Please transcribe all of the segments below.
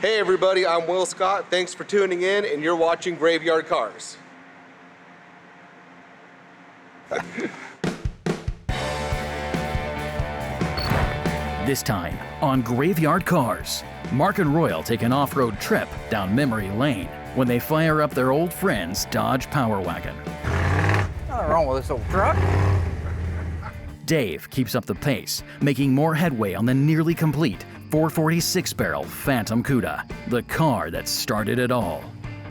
Hey everybody, I'm Will Scott. Thanks for tuning in, and you're watching Graveyard Carz. This time on Graveyard Carz, Mark and Royal take an off-road trip down memory lane when they fire up their old friend's Dodge Power Wagon. Nothing wrong with this old truck. Dave keeps up the pace, making more headway on the nearly complete 446-barrel Phantom Cuda, the car that started it all.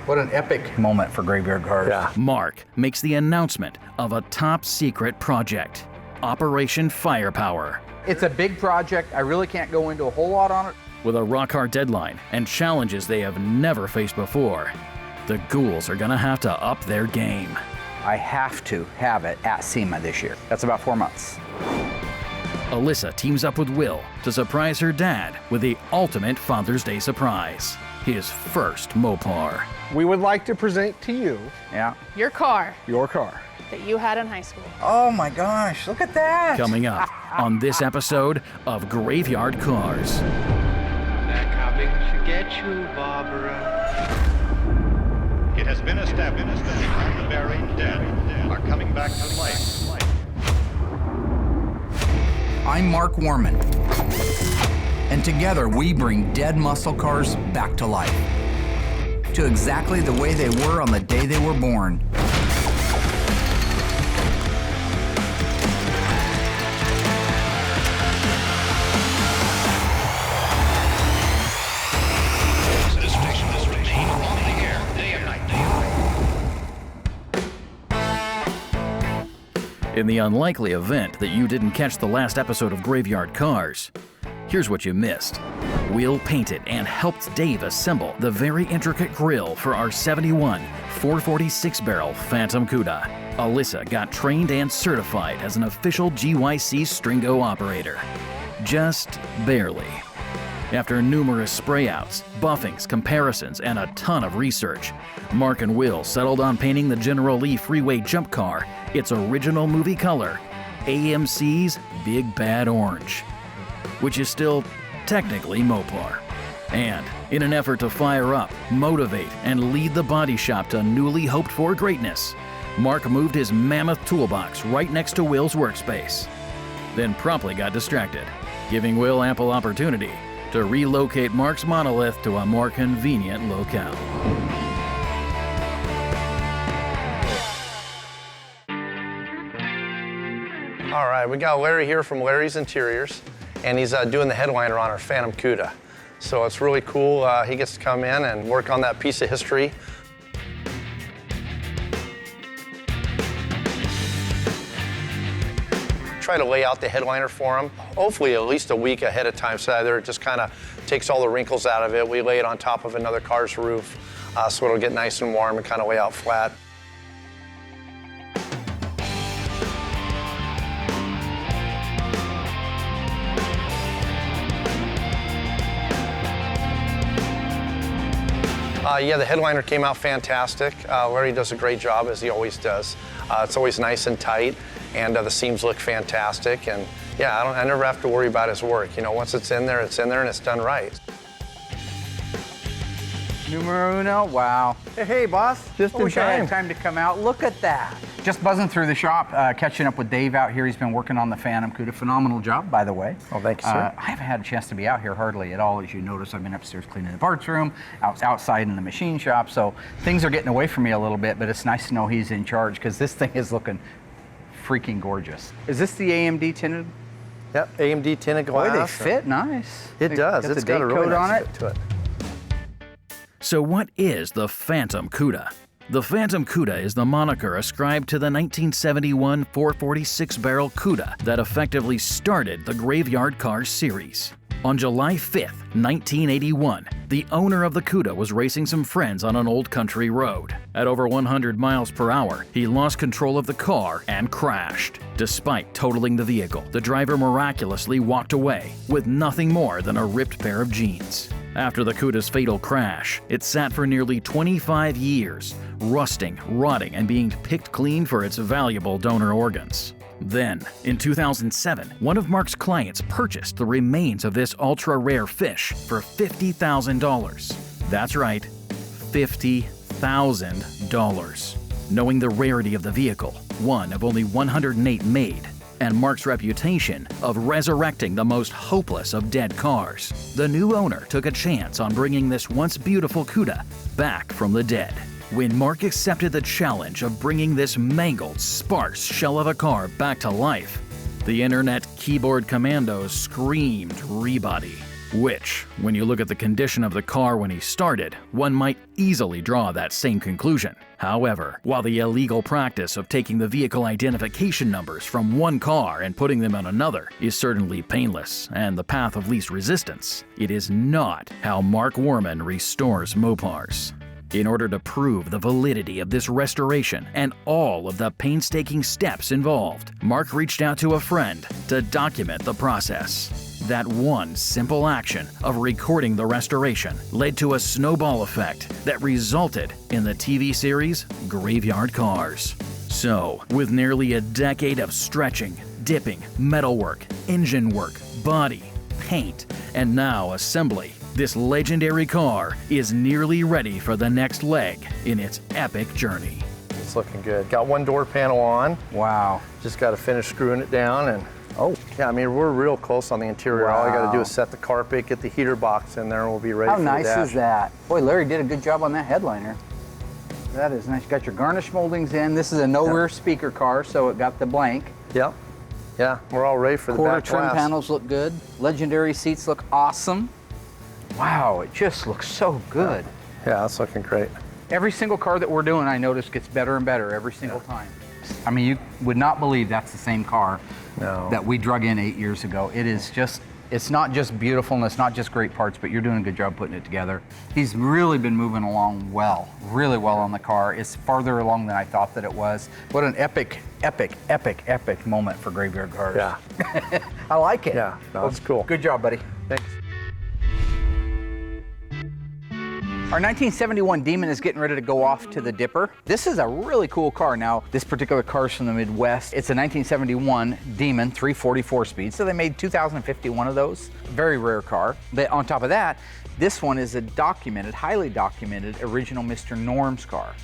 What an epic moment for Graveyard Carz. Yeah. Mark makes the announcement of a top-secret project, Operation Firepower. It's a big project. I really can't go into a whole lot on it. With a rock-hard deadline and challenges they have never faced before, the ghouls are gonna have to up their game. I have to have it at SEMA this year. That's about 4 months. Alyssa teams up with Will to surprise her dad with the ultimate Father's Day surprise, his first Mopar. We would like to present to you Yeah. Your car your car. that you had in high school. Oh my gosh, look at that. Coming up on this episode of Graveyard Carz. They're coming to get you, Barbara. It has been established that the buried dead are coming back to life. I'm Mark Warman, and together we bring dead muscle cars back to life, to exactly the way they were on the day they were born. This station will remain on the air day and night. In the unlikely event that you didn't catch the last episode of Graveyard Carz, here's what you missed. Will painted and helped Dave assemble the very intricate grille for our 71 446-barrel Phantom Cuda. Alyssa got trained and certified as an official GYC Stringo operator. Just barely. After numerous sprayouts, buffings, comparisons, and a ton of research, Mark and Will settled on painting the General Lee Freeway Jump Car its original movie color, AMC's Big Bad Orange, which is still technically Mopar. And in an effort to fire up, motivate, and lead the body shop to newly hoped-for greatness, Mark moved his mammoth toolbox right next to Will's workspace, then promptly got distracted, giving Will ample opportunity to relocate Mark's monolith to a more convenient locale. All right, we got Larry here from Larry's Interiors, and he's doing the headliner on our Phantom Cuda. So it's really cool. He gets to come in and work on that piece of history. Try to lay out the headliner for him, hopefully at least a week ahead of time, so that it just kind of takes all the wrinkles out of it. We lay it on top of another car's roof, so it'll get nice and warm and kind of lay out flat. Yeah, the headliner came out fantastic. Larry does a great job, as he always does. It's always nice and tight, and the seams look fantastic. And yeah, I never have to worry about his work. You know, once it's in there, and it's done right. Numero uno, wow. Hey, boss. Just in wish I time. had time to come out. Look at that. Just buzzing through the shop, catching up with Dave out here. He's been working on the Phantom Cuda. Phenomenal job, by the way. Oh, thank you, sir. I haven't had a chance to be out here hardly at all. As you notice, I've been upstairs cleaning the parts room, outside in the machine shop. So things are getting away from me a little bit, but it's nice to know he's in charge because this thing is looking freaking gorgeous. Is this the AMD tinted? Yep, AMD tinted Boy, glass. they fit nice. It does. Got It's the got date a really code on nice it. fit to it. So what is the Phantom Cuda? The Phantom Cuda is the moniker ascribed to the 1971 446-barrel Cuda that effectively started the Graveyard Carz series. On July 5th, 1981, the owner of the Cuda was racing some friends on an old country road. At over 100 miles per hour, he lost control of the car and crashed. Despite totaling the vehicle, the driver miraculously walked away with nothing more than a ripped pair of jeans. After the Cuda's fatal crash, it sat for nearly 25 years, rusting, rotting, and being picked clean for its valuable donor organs. Then, in 2007, one of Mark's clients purchased the remains of this ultra-rare fish for $50,000. That's right, $50,000. Knowing the rarity of the vehicle, one of only 108 made, and Mark's reputation of resurrecting the most hopeless of dead cars, the new owner took a chance on bringing this once beautiful CUDA back from the dead. When Mark accepted the challenge of bringing this mangled, sparse shell of a car back to life, the internet keyboard commandos screamed rebody. Which, when you look at the condition of the car when he started, one might easily draw that same conclusion. However, while the illegal practice of taking the vehicle identification numbers from one car and putting them on another is certainly painless and the path of least resistance, it is not how Mark Worman restores Mopars. In order to prove the validity of this restoration and all of the painstaking steps involved, Mark reached out to a friend to document the process. That one simple action of recording the restoration led to a snowball effect that resulted in the TV series Graveyard Carz. So, with nearly a decade of stretching, dipping, metalwork, engine work, body, paint, and now assembly, this legendary car is nearly ready for the next leg in its epic journey. It's looking good. Got one door panel on. Wow. Just got to finish screwing it down and Oh. yeah, I mean, we're real close on the interior. All I got to do Wow. is set the carpet, get the heater box in there, and we'll be ready How for nice the dash. is that? Boy, Larry did a good job on that headliner. That is nice. Got your garnish moldings in. This is a no rear speaker car, so it got the blank. Yep. Yeah, we're all ready for the Quarter back trim glass. panels look good. Legendary seats look awesome. Wow, it just looks so good. Yeah, that's looking great. Every single car that we're doing, I notice, gets better and better every single time. I mean, you would not believe that's the same car that we drug in 8 years ago. It is just, it's not just beautiful and it's not just great parts, but you're doing a good job putting it together. He's really been moving along well, really well on the car. It's farther along than I thought that it was. What an epic, epic, epic, epic moment for Graveyard Carz. Yeah. I like it. Yeah, no, that's cool. Good job, buddy. Thanks. Our 1971 Demon is getting ready to go off to the dipper. This is a really cool car. Now, this particular car is from the Midwest. It's a 1971 Demon 344 speed, so they made 2,051 of those. Very rare car. On top of that, this one is a documented, highly documented original Mr. Norm's car.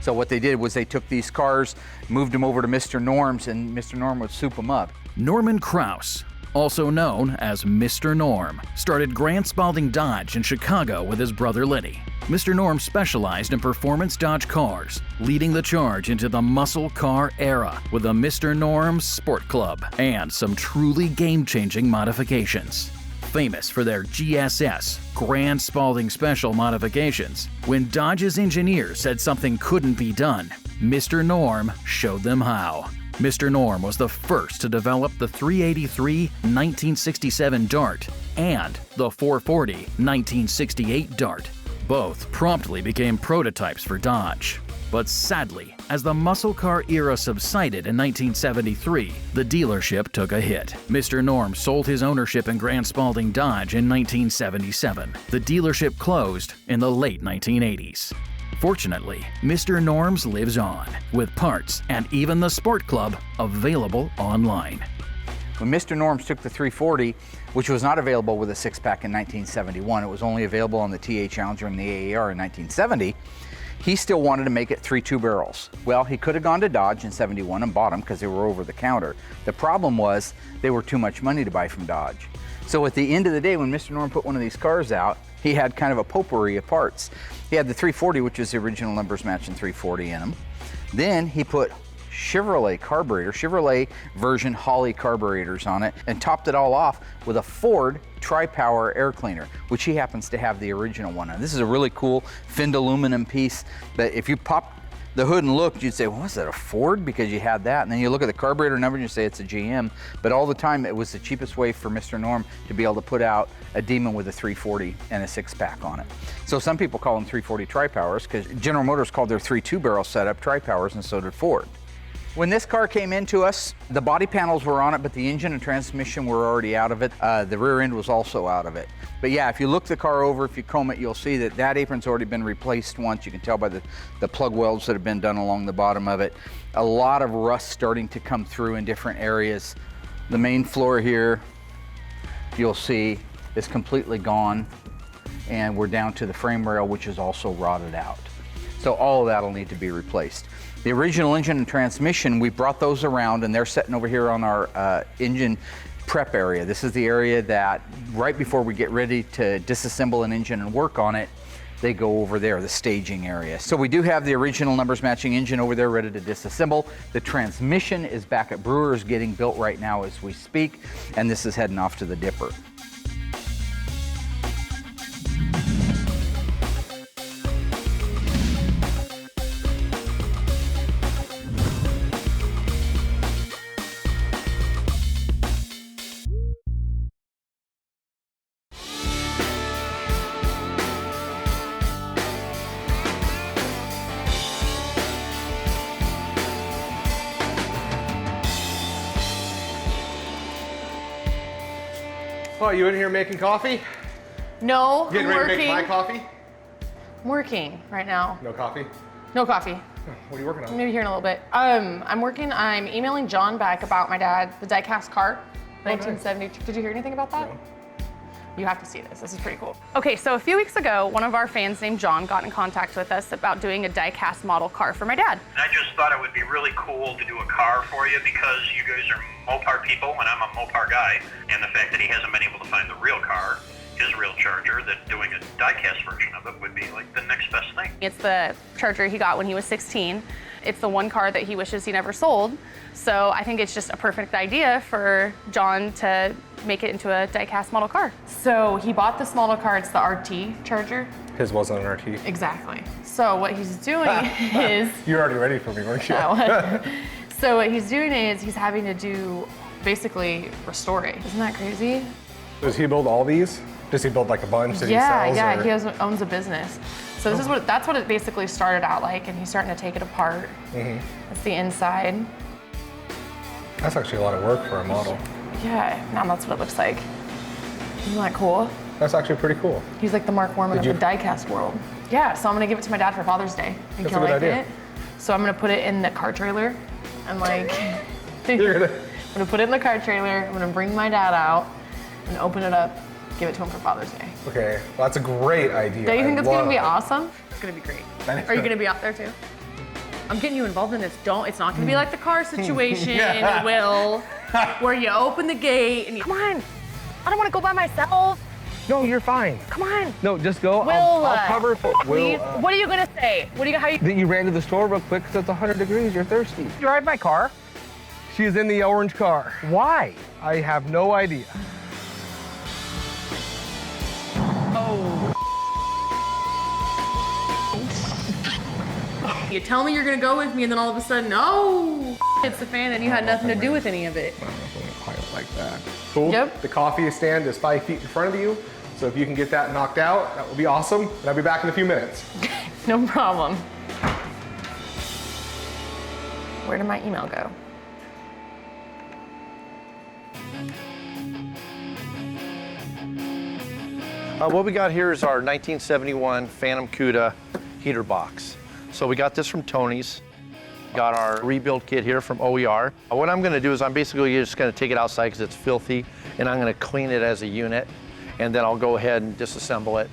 So what they did was they took these cars, moved them over to Mr. Norm's, and Mr. Norm would soup them up. Norman Kraus, also known as Mr. Norm, started Grant Spalding Dodge in Chicago with his brother Lenny. Mr. Norm specialized in performance Dodge cars, leading the charge into the muscle car era with the Mr. Norm Sport Club and some truly game-changing modifications. Famous for their GSS, Grand Spalding Special modifications, when Dodge's engineers said something couldn't be done, Mr. Norm showed them how. Mr. Norm was the first to develop the 383 1967 Dart and the 440 1968 Dart. Both promptly became prototypes for Dodge. But sadly, as the muscle car era subsided in 1973, the dealership took a hit. Mr. Norm sold his ownership in Grant Spalding Dodge in 1977. The dealership closed in the late 1980s. Fortunately, Mr. Norm's lives on, with parts and even the Sport Club available online. When Mr. Norm's took the 340, which was not available with a six-pack in 1971, it was only available on the TA Challenger and the AAR in 1970, he still wanted to make it 3.2 barrels. Well, he could have gone to Dodge in 71 and bought them because they were over the counter. The problem was they were too much money to buy from Dodge. So at the end of the day, when Mr. Norm put one of these cars out, he had kind of a potpourri of parts. He had the 340, which is the original numbers matching 340 in them. Then he put Chevrolet version Holley carburetors on it, and topped it all off with a Ford Tri-Power air cleaner, which he happens to have the original one on. This is a really cool finned aluminum piece that if you pop the hood and looked, you'd say, well, was that a Ford? Because you had that. And then you look at the carburetor number and you say it's a GM. But all the time, it was the cheapest way for Mr. Norm to be able to put out a Demon with a 340 and a six-pack on it. So some people call them 340 Tri-Powers because General Motors called their 3.2 barrel setup Tri-Powers, and so did Ford. When this car came into us, the body panels were on it, but the engine and transmission were already out of it. The rear end was also out of it. But yeah, if you look the car over, if you comb it, you'll see that that apron's already been replaced once. You can tell by the plug welds that have been done along the bottom of it. A lot of rust starting to come through in different areas. The main floor here, you'll see, is completely gone. And we're down to the frame rail, which is also rotted out. So all of that'll need to be replaced. The original engine and transmission, we brought those around and they're sitting over here on our engine prep area. This is the area that right before we get ready to disassemble an engine and work on it, they go over there, the staging area. So we do have the original numbers matching engine over there ready to disassemble. The transmission is back at Brewer's getting built right now as we speak, and this is heading off to the dipper. Oh, you in here making coffee? No, Getting I'm ready working. to make my coffee? I'm working right now. No coffee? No coffee. What are you working on? Maybe here in a little bit. I'm emailing John back about my dad, the die-cast car, 1970. Did you hear anything about that? No. You have to see this. This is pretty cool. Okay, so a few weeks ago, one of our fans named John got in contact with us about doing a die-cast model car for my dad. I just thought it would be really cool to do a car for you because you guys are Mopar people and I'm a Mopar guy. And the fact that he hasn't been able to find the real car, his real Charger, that doing a die-cast version of it would be like the next best thing. It's the Charger he got when he was 16. It's the one car that he wishes he never sold. So I think it's just a perfect idea for John to make it into a die-cast model car. So he bought this model car, it's the RT Charger. His wasn't an RT. Exactly. So what he's doing is... You're already ready for me, weren't you? So what he's doing is he's having to do, basically, restore it. Isn't that crazy? Does he build all these? Does he build like a bunch that he sells? Yeah, or? he owns a business. So this is that's what it basically started out like, and he's starting to take it apart. That's the inside. That's actually a lot of work for a model. Yeah, now that's what it looks like. Isn't that cool? That's actually pretty cool. He's like the Mark Warman of the diecast world. Yeah, so I'm gonna give it to my dad for Father's Day. That's a good idea. it. So I'm gonna put it in the car trailer and like, I'm gonna put it in the car trailer, I'm gonna bring my dad out and open it up, give it to him for Father's Day. Okay, well, that's a great idea. Don't you think I that's gonna be love it. awesome? It's gonna be great. Are you gonna be out there too? I'm getting you involved in this. It's not gonna be like the car situation, Will, where you open the gate and you, come on, I don't wanna go by myself. No, you're fine. Come on. No, just go. Will, I'll cover for please. Will. What are you gonna say? How you? That you ran to the store real quick because it's 100 degrees, you're thirsty. You drive my car? She's in the orange car. Why? I have no idea. You tell me you're gonna go with me, and then all of a sudden, oh, hits the fan, and you had nothing to do with any of it. Quite like that. Cool. Yep. The coffee stand is 5 feet in front of you, so if you can get that knocked out, that would be awesome. And I'll be back in a few minutes. No problem. Where did my email go? What we got here is our 1971 Phantom Cuda heater box. So we got this from Tony's. Got our rebuild kit here from OER. What I'm gonna do is I'm basically just gonna take it outside because it's filthy, and I'm gonna clean it as a unit, and then I'll go ahead and disassemble it.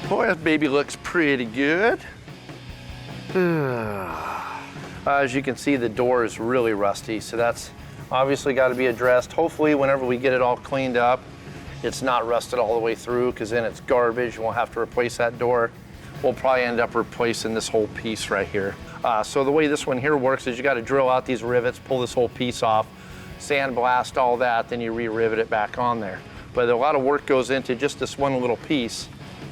Boy, that baby looks pretty good. As you can see, the door is really rusty, so that's obviously got to be addressed. Hopefully, whenever we get it all cleaned up, it's not rusted all the way through, because then it's garbage. We'll have to replace that door. We'll probably end up replacing this whole piece right here. So the way this one here works is you got to drill out these rivets, pull this whole piece off, sandblast all that, then you re-rivet it back on there. But a lot of work goes into just this one little piece.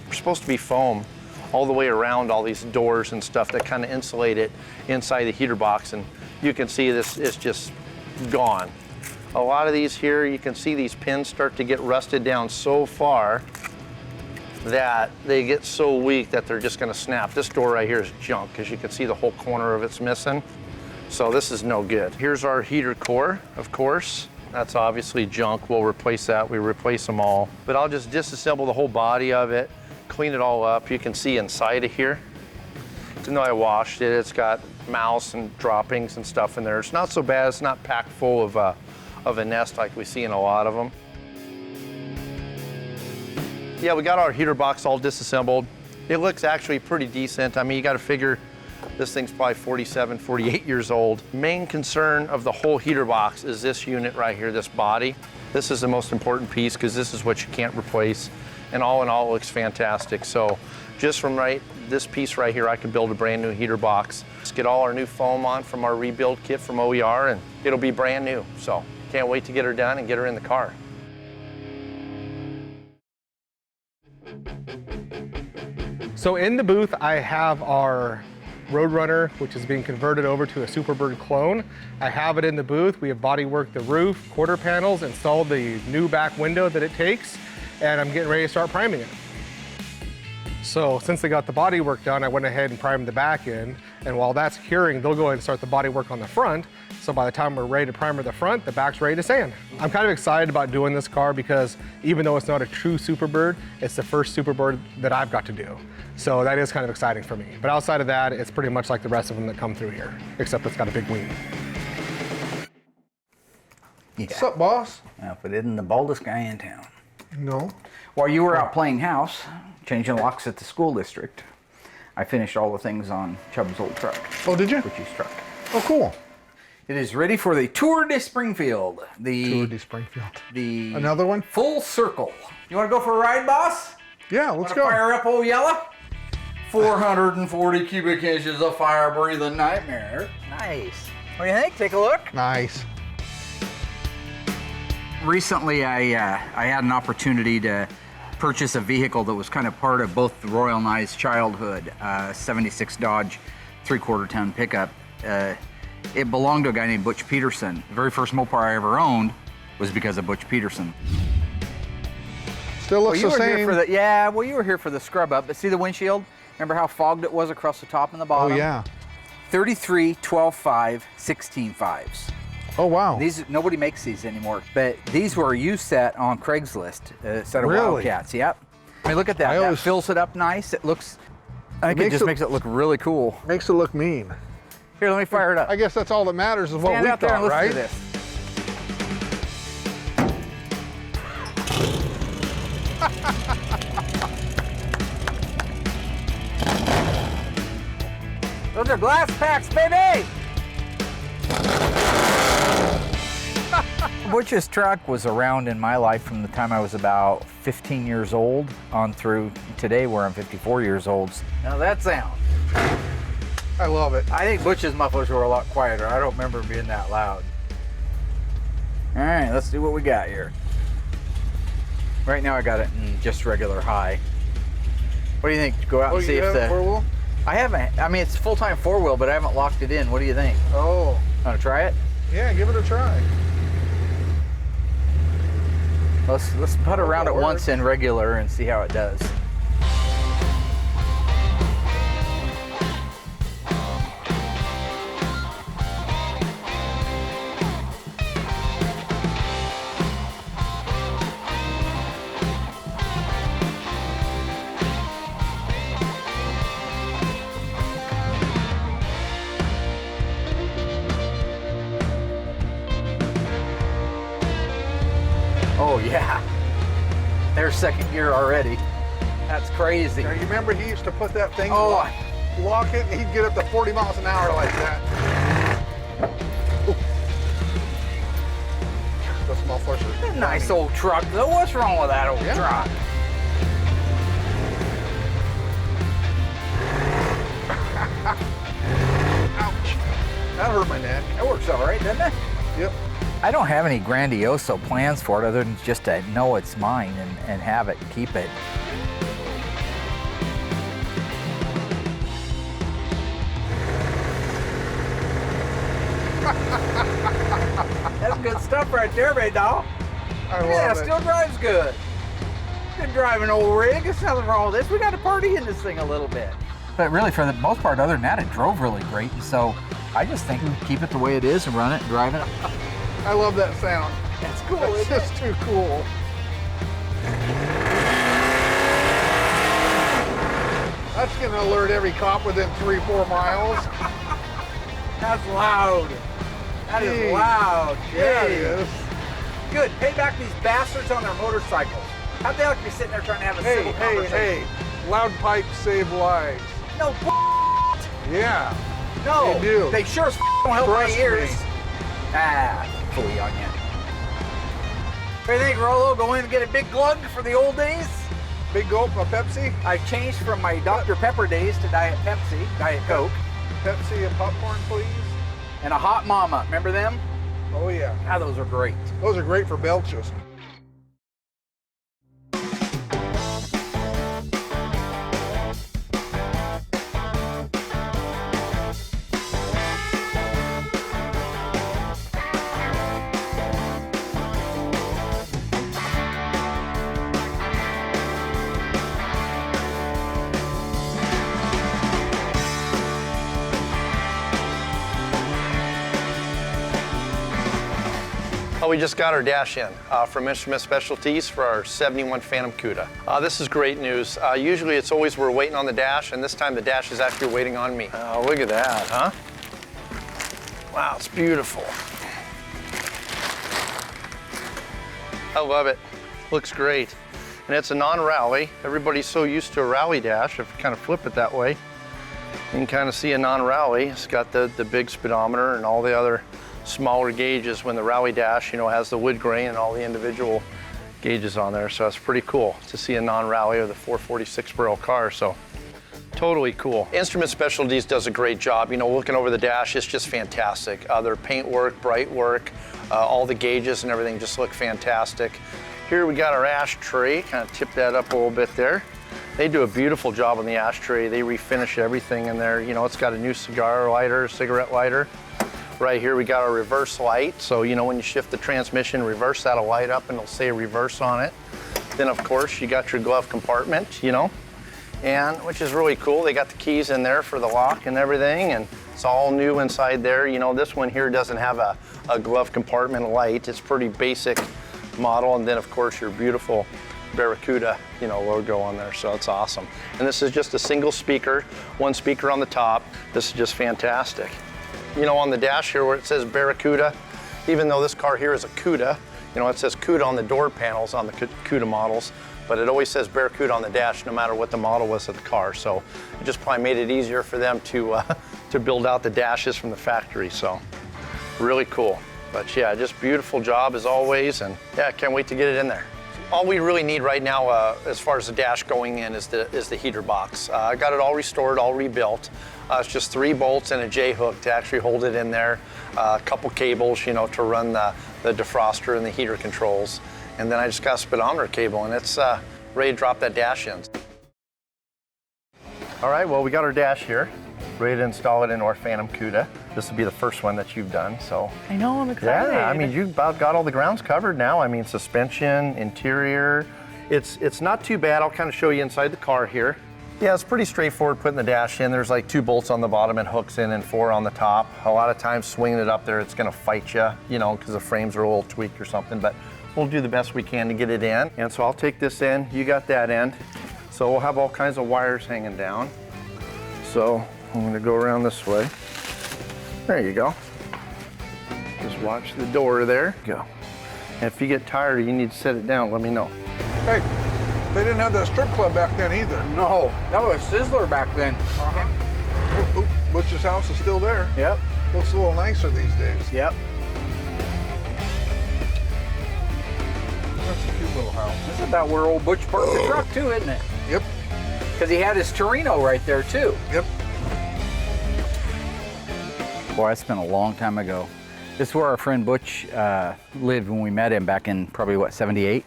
It's supposed to be foam all the way around all these doors and stuff that kind of insulate it inside the heater box, and you can see this is just gone. A lot of these here, you can see these pins start to get rusted down so far that they get so weak that they're just gonna snap. This door right here is junk, because you can see the whole corner of it's missing. So this is no good. Here's our heater core, of course. That's obviously junk. We'll replace that. We replace them all. But I'll just disassemble the whole body of it, clean it all up. You can see inside of here. Even though I washed it, it's got mouse and droppings and stuff in there. It's not so bad. It's not packed full of a nest like we see in a lot of them. Yeah, we got our heater box all disassembled. It looks actually pretty decent. I mean, you got to figure this thing's probably 47, 48 years old. Main concern of the whole heater box is this unit right here, this body. This is the most important piece because this is what you can't replace. And all in all, it looks fantastic. So just from this piece right here, I could build a brand new heater box. Let's get all our new foam on from our rebuild kit from OER, and it'll be brand new. So can't wait to get her done and get her in the car. So in the booth, I have our Roadrunner, which is being converted over to a Superbird clone. I have it in the booth. We have bodyworked the roof, quarter panels, installed the new back window that it takes, and I'm getting ready to start priming it. So since they got the body work done, I went ahead and primed the back end, and while that's curing, they'll go ahead and start the body work on the front. So by the time we're ready to primer the front, the back's ready to sand. I'm kind of excited about doing this car because even though it's not a true Superbird, it's the first Superbird that I've got to do. So that is kind of exciting for me. But outside of that, it's pretty much like the rest of them that come through here, except it's got a big wing. Yeah. What's up, boss? Well, if it isn't the baldest guy in town. No. While you were out playing house, changing locks at the school district, I finished all the things on Chubb's old truck. Oh, did you? Which is truck. Oh, cool. It is ready for the Tour de Springfield. Tour de Springfield. The Another one? Full circle. You want to go for a ride, boss? Yeah, let's Wanna go. Fire up old Yella? 440 cubic inches of fire-breathing nightmare. Nice. What do you think? Take a look. Nice. Recently, I had an opportunity to purchase a vehicle that was kind of part of both the Royal and I's childhood, 76 Dodge 3/4 ton pickup. It belonged to a guy named Butch Peterson. The very first Mopar I ever owned was because of Butch Peterson. Still looks the same. Well, you were here for the scrub up, but see the windshield? Remember how fogged it was across the top and the bottom? Oh, yeah. 33, 12.5, 16.5s. Oh, wow. Nobody makes these anymore, but these were a used set on Craigslist, a set of Really? Wildcats, yep. I mean, look at that. That fills it up nice. It looks, I think it just makes it look really cool. Makes it look mean. Here, let me fire it up. I guess that's all that matters is what Stand we out there and thought, listen right? to this. Those are glass packs, baby! Butch's truck was around in my life from the time I was about 15 years old on through today where I'm 54 years old. Now that sound. I love it. I think Butch's mufflers were a lot quieter. I don't remember them being that loud. All right, let's see what we got here. Right now I got it in just regular high. What do you think? Go out and see if the... four-wheel? I haven't. I mean, it's full-time four-wheel, but I haven't locked it in. What do you think? Oh. Want to try it? Yeah, give it a try. Let's put around it once in regular and see how it does. Oh yeah, there's second gear already. That's crazy. Now, you remember he used to put that thing, Oh. lock it, and he'd get up to 40 miles an hour like that. Ooh. The small forces. Nice old truck though. What's wrong with that old truck? Ouch. That hurt my neck. That works all right, doesn't it? Yep. I don't have any grandioso plans for it other than just to know it's mine and have it and keep it. That's good stuff right there, big dog. I Yeah, love it it. still drives good. can drive an old rig. There's nothing wrong with this. We got to party in this thing a little bit. But really, for the most part, other than that, it drove really great. And so I just think keep it the way it is and run it and drive it. I love that sound. It's cool, It's isn't just too cool. That's gonna alert every cop within 3-4 miles. That's loud. That is Jeez. loud. Yeah, it Jeez. is. Good. Pay back these bastards on their motorcycles. How'd they like to be sitting there trying to have a Hey, civil hey, conversation? hey. Loud pipes save lives. No, Yeah. no. They do. They sure as don't help my Trust ears. me. Ah, fully on you. What do you think, Rollo? Go in and get a big glug for the old days? Big gulp of Pepsi. I've changed from my Dr. Pepper days to Diet Pepsi, Diet Coke, Pepsi and popcorn, please. and a Hot Mama. Remember them? Oh yeah. Ah, those are great. Those are great for belches. We just got our dash in from Instrument Specialties for our 71 Phantom CUDA. This is great news. Usually it's always we're waiting on the dash, and this time the dash is actually waiting on me. Oh, look at that, huh? Wow, it's beautiful. I love it. Looks great. And it's a non-rally. Everybody's so used to a rally dash. If you kind of flip it that way, you can kind of see a non-rally. It's got the big speedometer and all the other smaller gauges when the rally dash, you know, has the wood grain and all the individual gauges on there. So that's pretty cool to see a non-rally of the 446 barrel car. So totally cool. Instrument Specialties does a great job. You know, looking over the dash, it's just fantastic. Their paint work, bright work, all the gauges and everything just look fantastic. Here we got our ashtray, kind of tip that up a little bit there. They do a beautiful job on the ashtray. They refinish everything in there. You know, it's got a new cigar lighter, cigarette lighter. Right here we got our reverse light. So, you know, when you shift the transmission, reverse, that'll light up and it'll say reverse on it. Then of course you got your glove compartment, you know, and which is really cool. They got the keys in there for the lock and everything, and it's all new inside there. You know, this one here doesn't have a glove compartment light. It's pretty basic model. And then of course your beautiful Barracuda, you know, logo on there. So it's awesome. And this is just a single speaker, one speaker on the top. This is just fantastic. You know, on the dash here where it says Barracuda, even though this car here is a CUDA, you know, it says CUDA on the door panels on the CUDA models, but it always says Barracuda on the dash no matter what the model was of the car. So it just probably made it easier for them to build out the dashes from the factory. So really cool. But yeah, just beautiful job as always, and yeah, can't wait to get it in there. All we really need right now as far as the dash going in is the heater box. I got it all restored, all rebuilt. It's just 3 bolts and a J-hook to actually hold it in there. A couple cables, you know, to run the defroster and the heater controls. And then I just got a speedometer cable, and it's ready to drop that dash in. All right, well, we got our dash here, ready to install it into our Phantom CUDA. This will be the first one that you've done, so. I know, I'm excited. Yeah, I mean, you've about got all the grounds covered now. I mean, suspension, interior. It's not too bad. I'll kind of show you inside the car here. Yeah, it's pretty straightforward putting the dash in. There's like 2 bolts on the bottom and hooks in and 4 on the top. A lot of times swinging it up there, it's gonna fight you know, because the frames are a little tweaked or something, but we'll do the best we can to get it in. And so I'll take this in, you got that end. So we'll have all kinds of wires hanging down. So I'm gonna go around this way. There you go. Just watch the door there. Go. And if you get tired or you need to set it down, let me know. Hey, they didn't have that strip club back then either. No, that was Sizzler back then. Oop, Butch's house is still there. Yep. Looks a little nicer these days. Yep. That's a cute little house. This is about where old Butch parked the truck too, isn't it? Yep. Because he had his Torino right there too. Yep. Boy, that's been a long time ago. This is where our friend Butch lived when we met him back in probably, what, 78?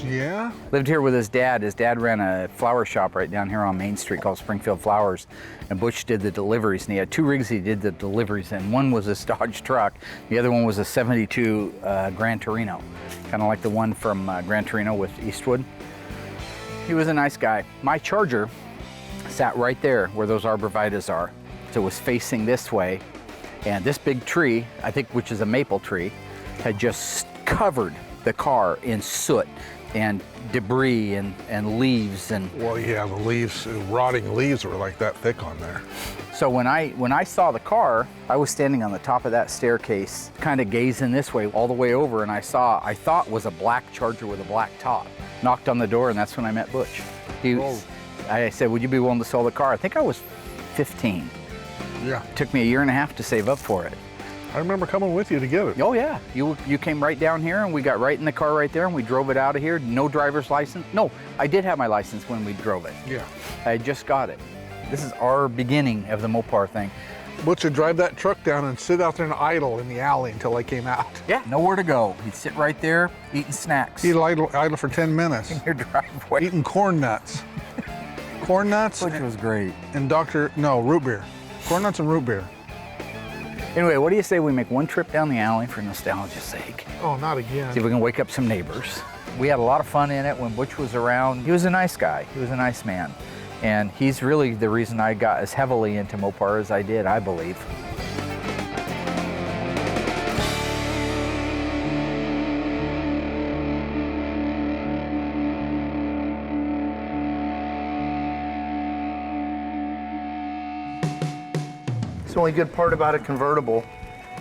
Yeah? Lived here with his dad. His dad ran a flower shop right down here on Main Street called Springfield Flowers. And Butch did the deliveries, and he had 2 rigs he did the deliveries in. One was this Dodge truck. The other one was a 72 Gran Torino, kind of like the one from Gran Torino with Eastwood. He was a nice guy. My Charger sat right there where those arborvitaes are. So it was facing this way. And this big tree, I think, which is a maple tree, had just covered the car in soot and debris and leaves and. Well, yeah, the leaves, rotting leaves were like that thick on there. So when I saw the car, I was standing on the top of that staircase, kind of gazing this way all the way over, and I thought was a black Charger with a black top. Knocked on the door, and that's when I met Butch. I said, would you be willing to sell the car? I think I was 15. Yeah. It took me 1.5 years to save up for it. I remember coming with you to get it. Oh yeah, you came right down here and we got right in the car right there and we drove it out of here. No driver's license. No, I did have my license when we drove it. Yeah. I just got it. This is our beginning of the Mopar thing. Butch would drive that truck down and sit out there and idle in the alley until I came out. Yeah, nowhere to go. He'd sit right there eating snacks. He'd idle for 10 minutes. In your driveway. Eating corn nuts. Corn nuts. Which was great. And root beer. Corn nuts and root beer. Anyway, what do you say we make one trip down the alley for nostalgia's sake? Oh, not again. See if we can wake up some neighbors. We had a lot of fun in it when Butch was around. He was a nice guy. He was a nice man. And he's really the reason I got as heavily into Mopar as I did, I believe. The only good part about a convertible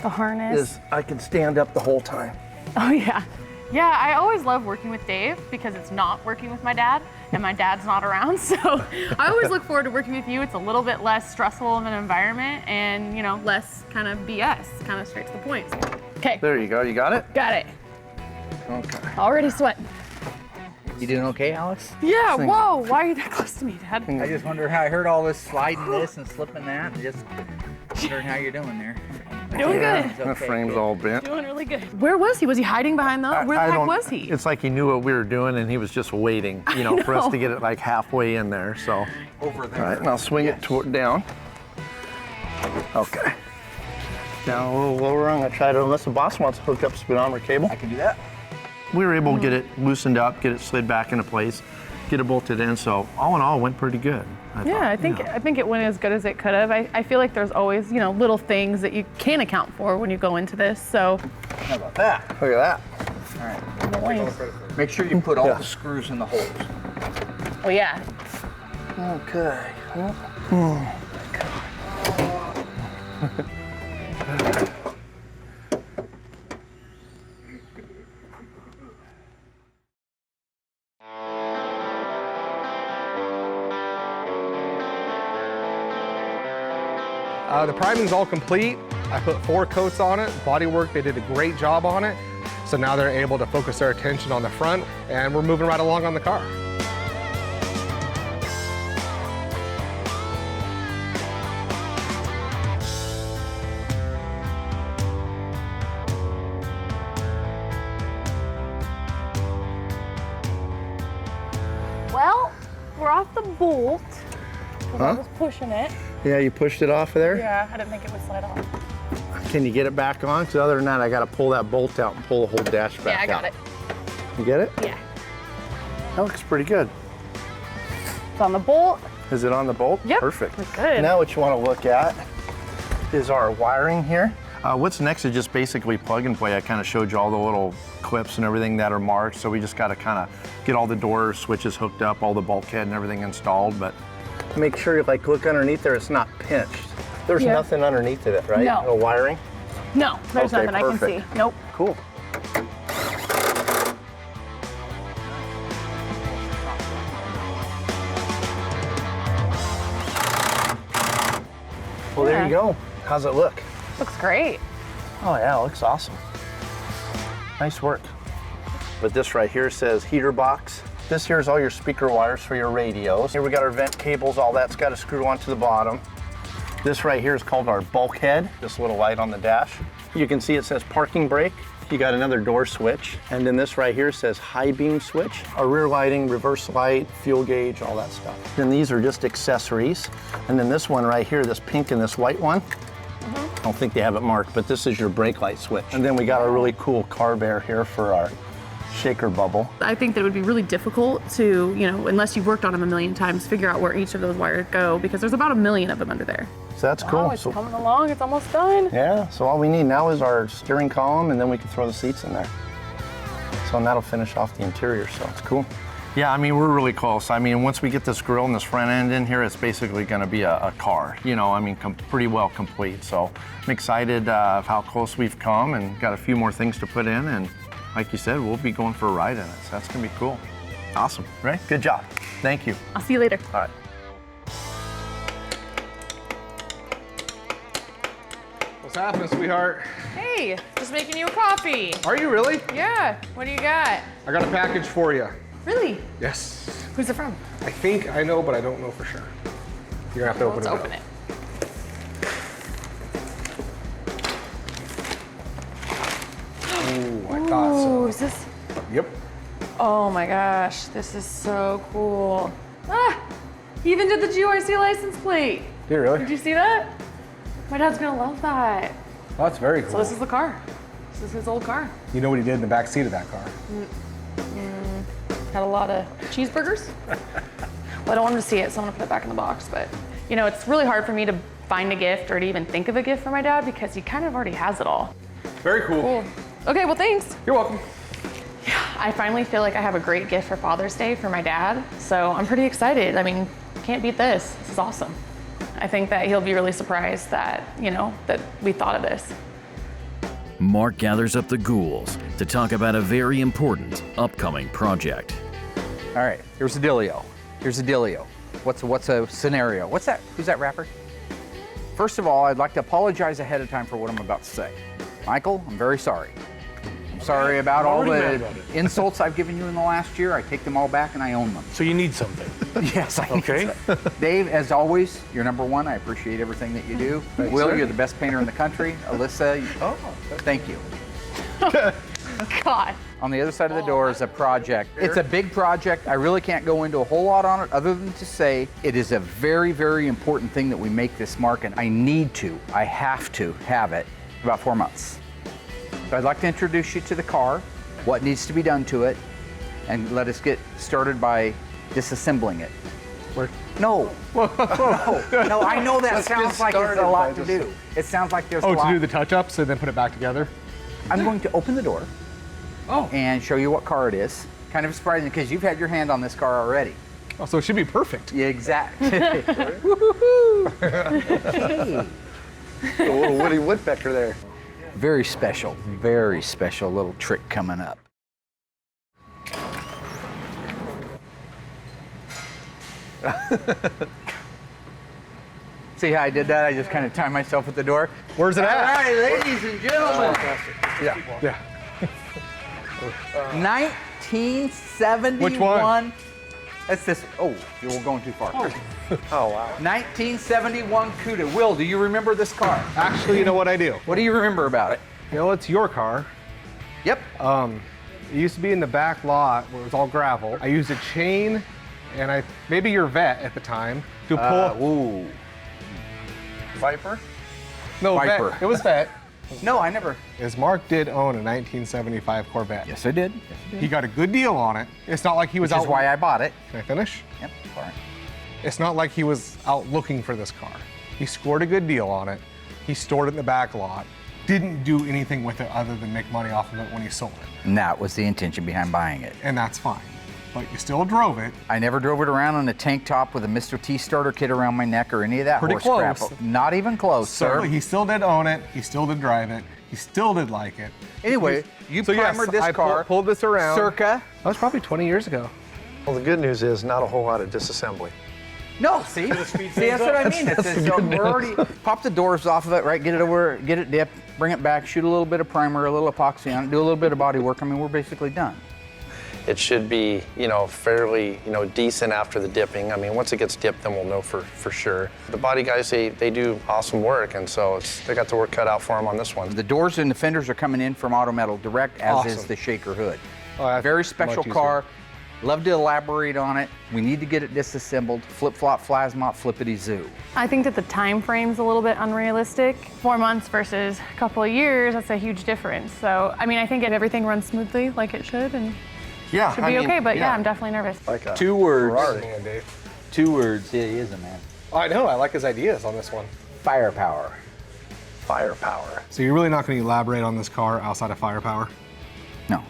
The harness. is I can stand up the whole time. Oh yeah. Yeah, I always love working with Dave because it's not working with my dad and my dad's not around. So I always look forward to working with you. It's a little bit less stressful of an environment and, you know, less kind of BS, kind of straight to the point. Okay. There you go. You got it? Got it. Okay. Already sweating. You doing okay, Alex? Yeah, whoa, why are you that close to me, Dad? I just wonder how I heard all this sliding this and slipping that and just wondering how you're doing there. Doing good. The frame's all bent. Doing really good. Where was he? Was he hiding behind the? Where the heck was he? It's like he knew what we were doing and he was just waiting, you know, for us to get it like halfway in there. So Over there. all right, and I'll swing it down. Okay. Now a little lower, I'm gonna try to, unless the boss wants to hook up speedometer cable. I can do that. We were able to get it loosened up, get it slid back into place, get it bolted in. So all in all, it went pretty good. I think it went as good as it could have. I feel like there's always, you know, little things that you can't account for when you go into this. So How about that? Look at that. All right. Make sure you put all the screws in the holes. well, yeah. Okay. The priming's all complete. I put 4 coats on it. Bodywork, they did a great job on it. So now they're able to focus their attention on the front, and we're moving right along on the car. Well, we're off the bolt. I was pushing it. Yeah, you pushed it off of there? Yeah, I didn't think it would slide off. Can you get it back on? Because other than that, I got to pull that bolt out and pull the whole dash back out. Yeah, I got it. You get it? Yeah. That looks pretty good. It's on the bolt. Is it on the bolt? Yep. Perfect. It's good. Now what you want to look at is our wiring here. What's next is just basically plug and play. I kind of showed you all the little clips and everything that are marked. So we just got to kind of get all the door switches hooked up, all the bulkhead and everything installed. But make sure you look underneath there, it's not pinched. There's nothing underneath of it, right? No. No wiring? No, there's Okay, nothing perfect. I can see. Nope. Cool. Well, there you go. How's it look? Looks great. Oh yeah, it looks awesome. Nice work. But this right here says heater box. This here is all your speaker wires for your radios. Here we got our vent cables, all that's got to screw onto the bottom. This right here is called our bulkhead, this little light on the dash. You can see it says parking brake. You got another door switch. And then this right here says high beam switch. Our rear lighting, reverse light, fuel gauge, all that stuff. Then these are just accessories. And then this one right here, this pink and this white one, I don't think they have it marked, but this is your brake light switch. And then we got a really cool car bear here for our shaker bubble. I think that it would be really difficult to, unless you've worked on them a million times, figure out where each of those wires go, because there's about 1 million of them under there. So that's cool. Oh, it's coming along. It's almost done. Yeah, so all we need now is our steering column, and then we can throw the seats in there. So and that'll finish off the interior, so it's cool. Yeah, I mean, we're really close. I mean, once we get this grille and this front end in here, it's basically gonna be a car, pretty well complete. So I'm excited of how close we've come and got a few more things to put in. And like you said, we'll be going for a ride in it. So that's gonna be cool. Awesome, right? Good job. Thank you. I'll see you later. All right. What's happening, sweetheart? Hey, just making you a coffee. Are you really? Yeah, what do you got? I got a package for you. Really? Yes. Who's it from? I think I know, but I don't know for sure. You're gonna have to open Let's it open up. it. Ooh, I thought so. Ooh, is this? Yep. Oh my gosh, this is so cool. Ah, he even did the GYC license plate. Did you really? Did you see that? My dad's gonna love that. Oh, that's very cool. So this is the car. This is his old car. You know what he did in the back seat of that car? Had a lot of cheeseburgers. Well, I don't want him to see it, so I'm gonna put it back in the box. But it's really hard for me to find a gift or to even think of a gift for my dad because he kind of already has it all. Very cool. Cool. Okay, well, thanks. You're welcome. I finally feel like I have a great gift for Father's Day for my dad, so I'm pretty excited. I mean, can't beat this. This is awesome. I think that he'll be really surprised that, that we thought of this. Mark gathers up the ghouls to talk about a very important upcoming project. All right, here's the dealio. Here's the dealio. What's a scenario? What's that? Who's that rapper? First of all, I'd like to apologize ahead of time for what I'm about to say. Michael, I'm very sorry. I'm sorry about all the insults I've given you in the last year. I take them all back and I own them. So you need something. Yes, I need some. Dave, as always, you're number one. I appreciate everything that you do. Thanks, Will, sir. you're the best painter in the country. Alyssa, thank you. God. On the other side of the door is a project. It's a big project. I really can't go into a whole lot on it other than to say it is a very, very important thing that we make this mark, and I have to have it in about 4 months. So I'd like to introduce you to the car, what needs to be done to it, and let us get started by disassembling it. No. No, I know that sounds like it's a lot to do. It sounds like there's a lot. To do the touch-ups and then put it back together? I'm going to open the door and show you what car it is. Kind of surprising because you've had your hand on this car already. Oh, so it should be perfect. Yeah, exactly. A little Woody Woodpecker there. Very special little trick coming up. See how I did that? I just kind of timed myself at the door. Where's it All at? right, ladies and gentlemen. Yeah. 1971. Which one? That's this. Oh, you were going too far. Oh, wow. 1971 Cuda. Will, do you remember this car? Actually, you know what I do? What do you remember about it? It's your car. Yep. It used to be in the back lot where it was all gravel. I used a chain, and maybe your vet at the time, to pull. Viper? No, Viper. Vet. It was vet. No, I never. Is Mark did own a 1975 Corvette. Yes, I did. He got a good deal on it. It's not like he was Which out. is why I bought it. Can I finish? Yep. All right. It's not like he was out looking for this car. He scored a good deal on it. He stored it in the back lot. Didn't do anything with it other than make money off of it when he sold it. And that was the intention behind buying it. And that's fine. But you still drove it. I never drove it around on a tank top with a Mr. T starter kit around my neck or any of that Pretty horse crap. close. Not even close, So sir. he still did own it. He still did drive it. He still did like it. Anyway, you So yes, primered this I car. pulled this around. Circa. That was probably 20 years ago. Well, the good news is not a whole lot of disassembly. No, see? See, that's what I mean. We're already pop the doors off of it, right? Get it over, get it dipped, bring it back, shoot a little bit of primer, a little epoxy on it, do a little bit of body work. I mean, we're basically done. it should be, you know, fairly, you know, decent after the dipping. I mean, once it gets dipped, then we'll know for sure. The body guys, they do awesome work, and so they got the work cut out for them on this one. The doors and the fenders are coming in from Auto Metal Direct, as is the shaker hood. Oh, very special car. Love to elaborate on it. We need to get it disassembled. Flip-flop, plasma, flippity-zoo. I think that the time frame's a little bit unrealistic. 4 months versus a couple of years, that's a huge difference. So, I mean, I think if everything runs smoothly like it should, and yeah, should be okay, but yeah, I'm definitely nervous. Like a 2 words. Ferrari, man, Dave. 2 words. Yeah, he is a man. Oh, I know, I like his ideas on this one. Firepower. Firepower. So you're really not going to elaborate on this car outside of firepower? No,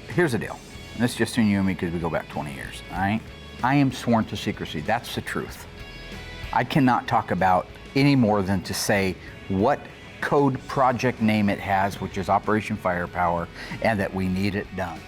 here's the deal. And this is just between you and me because we go back 20 years, all right? I am sworn to secrecy. That's the truth. I cannot talk about any more than to say what code project name it has, which is Operation Firepower, and that we need it done.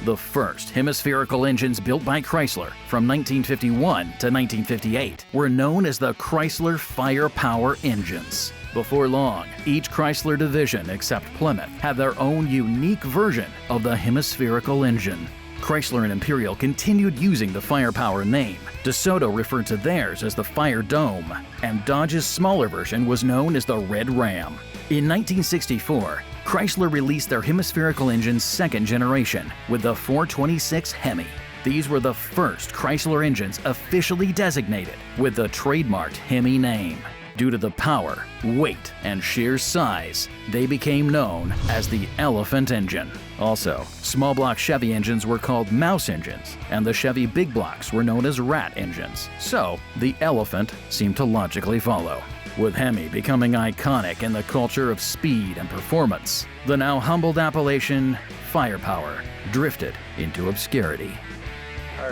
The first hemispherical engines built by Chrysler from 1951 to 1958 were known as the Chrysler Firepower engines. Before long, each Chrysler division except Plymouth had their own unique version of the hemispherical engine. Chrysler and Imperial continued using the Firepower name. DeSoto referred to theirs as the Fire Dome, and Dodge's smaller version was known as the Red Ram. In 1964, Chrysler released their hemispherical engine's second generation with the 426 Hemi. These were the first Chrysler engines officially designated with the trademarked Hemi name. Due to the power, weight, and sheer size, they became known as the Elephant engine. Also, small block Chevy engines were called mouse engines, and the Chevy big blocks were known as rat engines. So, the Elephant seemed to logically follow. With Hemi becoming iconic in the culture of speed and performance, the now humbled appellation Firepower drifted into obscurity.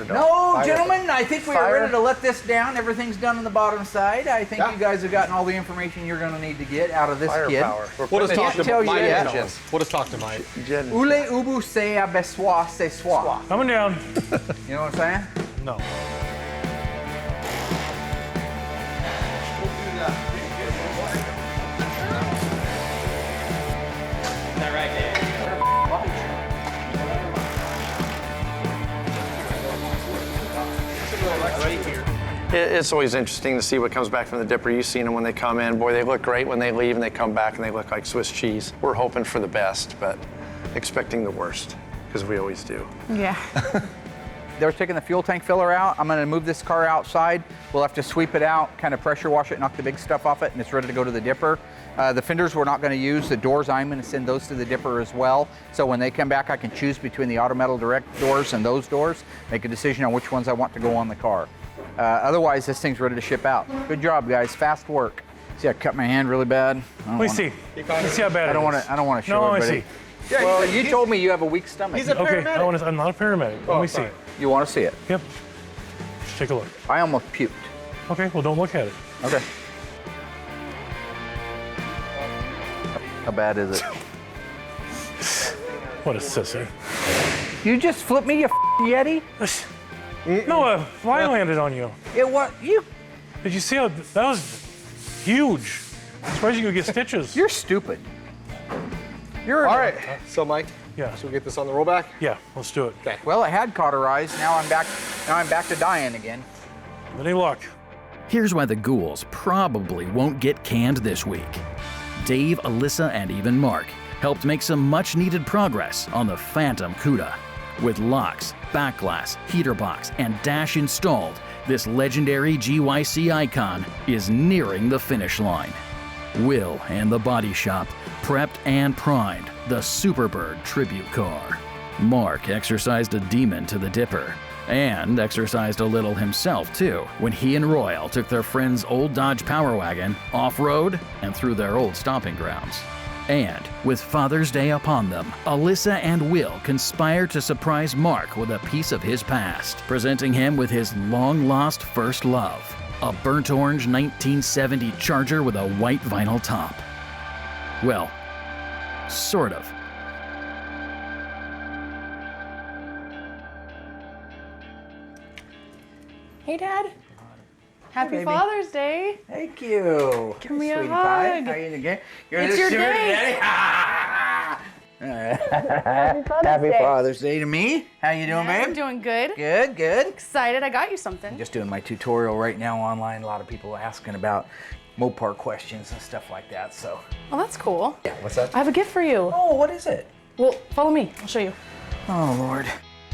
No, gentlemen, I think we are ready to let this down. Everything's done on the bottom side. I think you guys have gotten all the information you're going to need to get out of this Firepower. kid. We'll just talk to tell you Mike. yet. We'll just talk to Mike. Ule ubu se abesoa se soa. Coming down. You know what I'm saying? No. It's always interesting to see what comes back from the dipper. You've seen them when they come in. Boy, they look great when they leave, and they come back and they look like Swiss cheese. We're hoping for the best, but expecting the worst, because we always do. Yeah. They're taking the fuel tank filler out. I'm going to move this car outside. We'll have to sweep it out, kind of pressure wash it, knock the big stuff off it, and it's ready to go to the dipper. The fenders we're not going to use. The doors, I'm going to send those to the dipper as well. So when they come back, I can choose between the Auto Metal Direct doors and those doors, make a decision on which ones I want to go on the car. Otherwise, this thing's ready to ship out. Good job, guys. Fast work. See, I cut my hand really bad. Let me see. Let's see how bad I don't it want is. to. I don't want to show No, I everybody. see. Yeah, Well, you told me you have a weak stomach. He's a Okay, paramedic. I'm not a paramedic. Let me see. sorry. You want to see it? Yep. Take a look. I almost puked. Okay, well, don't look at it. Okay. How bad is it? What a sissy. You just flipped me, you Yeti. No, a fly landed on you. It was you. Did you see how that was huge? I'm surprised you could get stitches. You're stupid. You're All right, so Mike, Yeah. should we get this on the rollback? Yeah, let's do it. Okay. Well, it had cauterized. Now I'm back. Now I'm back to dying again. Any luck? Here's why the ghouls probably won't get canned this week. Dave, Alyssa, and even Mark helped make some much-needed progress on the Phantom Cuda. With locks, back glass, heater box, and dash installed, this legendary GYC icon is nearing the finish line. Will and the body shop prepped and primed the Superbird tribute car. Mark exercised a demon to the dipper, and exercised a little himself too when he and Royal took their friend's old Dodge Power Wagon off-road and through their old stomping grounds. And with Father's Day upon them, Alyssa and Will conspire to surprise Mark with a piece of his past, presenting him with his long-lost first love, a burnt orange 1970 Charger with a white vinyl top. Well, sort of. Hey, Dad. Happy baby. Father's Day. Thank you. Give me a Sweetie hug. pie. How you doing? You're It's the your sugar day. daddy. Happy Happy Father's Day to me. How you doing, I'm babe? doing good. Good, good. Excited I got you something. Just doing my tutorial right now online. A lot of people asking about Mopar questions and stuff like that, so. Oh, that's cool. Yeah, what's that? I have a gift for you. Oh, what is it? Well, follow me. I'll show you. Oh, Lord.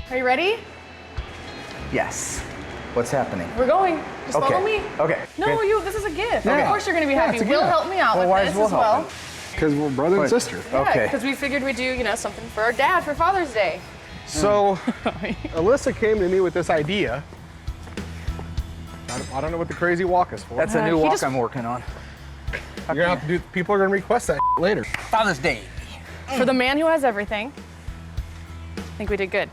Are you ready? Yes. What's happening? We're going. Just Okay. follow me. Okay. No, this is a gift. Yeah. Of course you're going to be happy. it's a Will gift. help me out Well, with why this is Will as well. helping? Because we're brother and sister. Okay. Because we figured we'd do, something for our dad for Father's Day. So, Alyssa came to me with this idea. I don't know what the crazy walk is for. That's a new he walk just- I'm working on. You're gonna have to do. People are gonna request that later. Father's Day. For the man who has everything, I think we did good.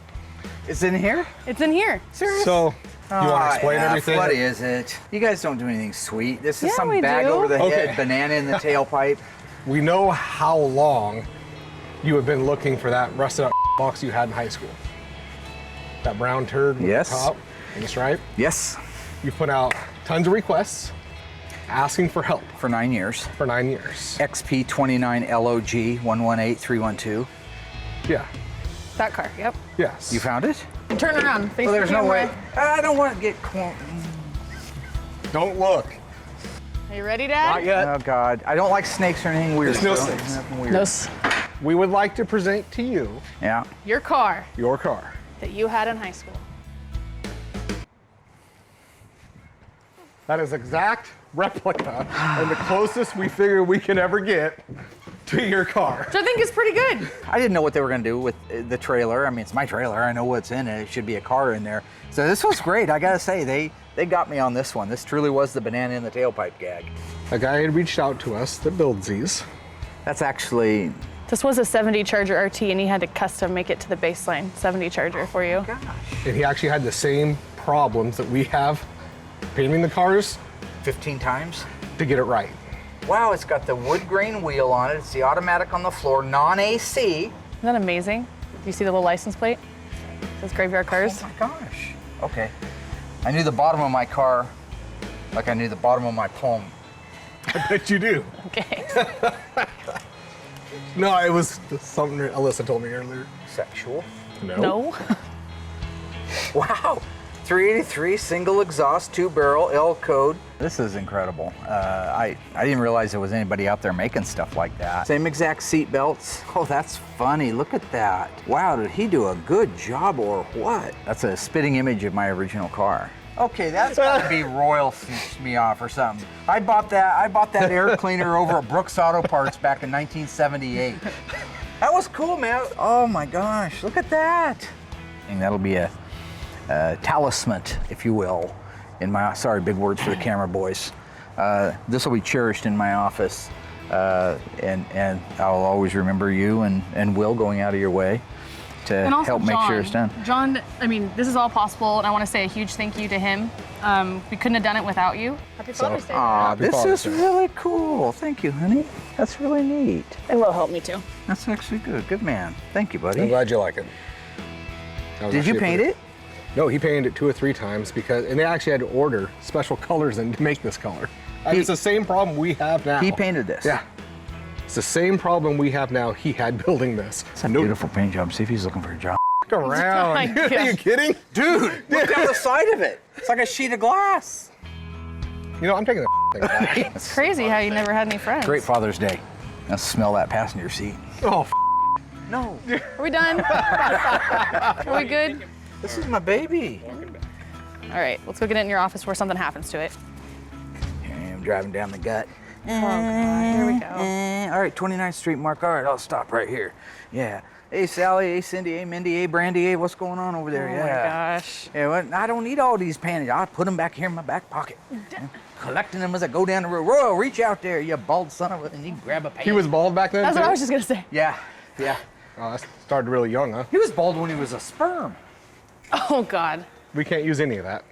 It's in here? It's in here. Serious? So, you want to explain everything? What is it? You guys don't do anything sweet. This is Yeah, some we bag do. over the Okay. head, banana in the tailpipe. We know how long you have been looking for that rusted out box you had in high school. That brown turd with Yes. the top and the stripe. Yes. You put out tons of requests asking for help For 9 years. for 9 years. XP29LOG 118312. Yeah. That car, yep. Yes. You found it? Turn around. Face Well, the there's no camera. way. I don't want to get. Don't look. Are you ready, Dad? Not yet. Oh God, I don't like snakes or anything weird. There's no so snakes. nothing weird. We would like to present to you Yeah. Your car your car. that you had in high school. That is exact replica and the closest we figure we can ever get to your car. Which I think is pretty good. I didn't know what they were going to do with the trailer. I mean, it's my trailer. I know what's in it. It should be a car in there. So this was great. I got to say, they got me on this one. This truly was the banana in the tailpipe gag. A guy had reached out to us that builds these. That's actually, This was a 70 Charger RT, and he had to custom make it to the baseline 70 Charger for you. And he actually had the same problems that we have painting the cars 15 times. to get it right. Wow, it's got the wood grain wheel on it. It's the automatic on the floor, non-AC. Isn't that amazing? Do you see the little license plate? It says Graveyard Cars. Oh my gosh. Okay. I knew the bottom of my car like I knew the bottom of my palm. I bet you do. Okay. No, it was something Alyssa told me earlier. Sexual. No. Wow. 383 single exhaust, 2-barrel L code. This is incredible. I didn't realize there was anybody out there making stuff like that. Same exact seat belts. Oh, that's funny. Look at that. Wow, did he do a good job or what? That's a spitting image of my original car. Okay, that's gotta be Royal snitched me off or something. I bought that air cleaner over at Brooks Auto Parts back in 1978. That was cool, man. Oh my gosh, look at that. And that'll be a talisman, if you will, in my, sorry, big words for the camera boys. This will be cherished in my office, and I'll always remember you and Will going out of your way to And also help make John. sure it's done. John, I mean, this is all possible, and I want to say a huge thank you to him. We couldn't have done it without you. Happy Father's Day. Aw, Happy this Father's is Day. really cool. Thank you, honey. That's really neat. It will help me too. That's actually good. Good man. Thank you, I'm buddy. glad you like it. That was Did you actually paint pretty- it? No, he painted it 2 or 3 times and they actually had to order special colors in to make this color. It's the same problem we have now. He painted this. Yeah. It's the same problem we have now he had building this. It's a beautiful paint job. See if he's looking for a job. Look around. my Are you God. kidding? Dude, look down the side of it. It's like a sheet of glass. You know, I'm taking the thing back. It's crazy how you never had any friends. Great Father's Day. Now smell that passenger seat. Oh, No, Are we done? Are we good? this is my baby. All right, let's go get it in your office before something happens to it. Here I am driving down the gut. Oh, God, here we go. All right, 29th Street, Mark. All right, I'll stop right here. Yeah. Hey, Sally. Hey, Cindy. Hey, Mindy. Hey, Brandy. Hey, what's going on over there? Oh, yeah. my gosh. Yeah, well, I don't need all these panties. I'll put them back here in my back pocket. Collecting them as I go down the road. Royal, reach out there, you bald son of a, and you grab a panty. he was bald back then? That's what too? I was just going to say. Yeah, yeah. Oh, that started really young, huh? He was bald when he was a sperm. Oh, God. We can't use any of that.